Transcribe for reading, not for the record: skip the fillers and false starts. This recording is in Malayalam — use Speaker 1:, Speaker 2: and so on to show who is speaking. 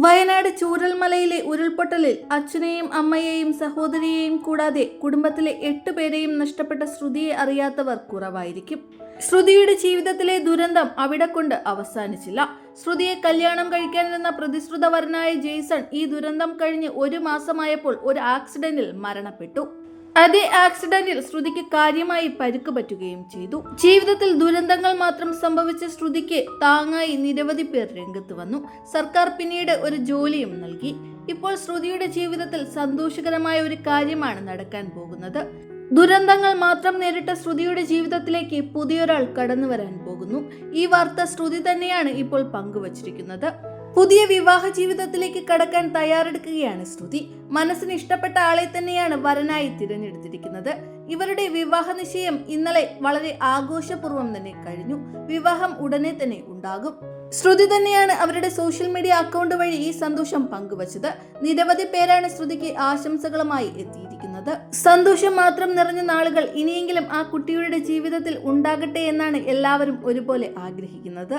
Speaker 1: വയനാട് ചൂരൽമലയിലെ ഉരുൾപൊട്ടലിൽ അച്ഛനെയും അമ്മയെയും സഹോദരിയെയും കൂടാതെ കുടുംബത്തിലെ 8 പേരെയും നഷ്ടപ്പെട്ട ശ്രുതിയെ അറിയാത്തവർ കുറവായിരിക്കും. ശ്രുതിയുടെ ജീവിതത്തിലെ ദുരന്തം അവിടെ കൊണ്ട് അവസാനിച്ചില്ല. ശ്രുതിയെ കല്യാണം കഴിക്കാനിരുന്ന പ്രതിശ്രുതവരനായ ജെയ്സൺ ഈ ദുരന്തം കഴിഞ്ഞ് 1 മാസമായപ്പോൾ ഒരു ആക്സിഡന്റിൽ മരണപ്പെട്ടു. അതേ ആക്സിഡന്റിൽ ശ്രുതിക്ക് കാര്യമായി പരിക്ക് പറ്റുകയും ചെയ്തു. ജീവിതത്തിൽ ദുരന്തങ്ങൾ മാത്രം സംഭവിച്ച ശ്രുതിക്ക് താങ്ങായി നിരവധി പേർ രംഗത്ത് വന്നു. സർക്കാർ പിന്നീട് ഒരു ജോലിയും നൽകി. ഇപ്പോൾ ശ്രുതിയുടെ ജീവിതത്തിൽ സന്തോഷകരമായ ഒരു കാര്യമാണ് നടക്കാൻ പോകുന്നത്. ദുരന്തങ്ങൾ മാത്രം നേരിട്ട ശ്രുതിയുടെ ജീവിതത്തിലേക്ക് പുതിയൊരാൾ കടന്നു വരാൻ പോകുന്നു. ഈ വാർത്ത ശ്രുതി തന്നെയാണ് ഇപ്പോൾ പങ്കുവച്ചിരിക്കുന്നത്. പുതിയ വിവാഹ ജീവിതത്തിലേക്ക് കടക്കാൻ തയ്യാറെടുക്കുകയാണ് ശ്രുതി. മനസ്സിന് ഇഷ്ടപ്പെട്ട ആളെ തന്നെയാണ് വരനായി തിരഞ്ഞെടുത്തിരിക്കുന്നത്. ഇവരുടെ വിവാഹ നിശ്ചയം ഇന്നലെ വളരെ ആഘോഷപൂർവ്വം തന്നെ കഴിഞ്ഞു. വിവാഹം ഉടനെ തന്നെ ഉണ്ടാകും. ശ്രുതി തന്നെയാണ് അവരുടെ സോഷ്യൽ മീഡിയ അക്കൗണ്ട് വഴി ഈ സന്തോഷം പങ്കുവച്ചത്. നിരവധി പേരാണ് ശ്രുതിക്ക് ആശംസകളുമായി എത്തിയിരിക്കുന്നത്. സന്തോഷം മാത്രം നിറഞ്ഞ നാളുകൾ ഇനിയെങ്കിലും ആ കുട്ടിയുടെ ജീവിതത്തിൽ ഉണ്ടാകട്ടെ എന്നാണ് എല്ലാവരും ഒരുപോലെ ആഗ്രഹിക്കുന്നത്.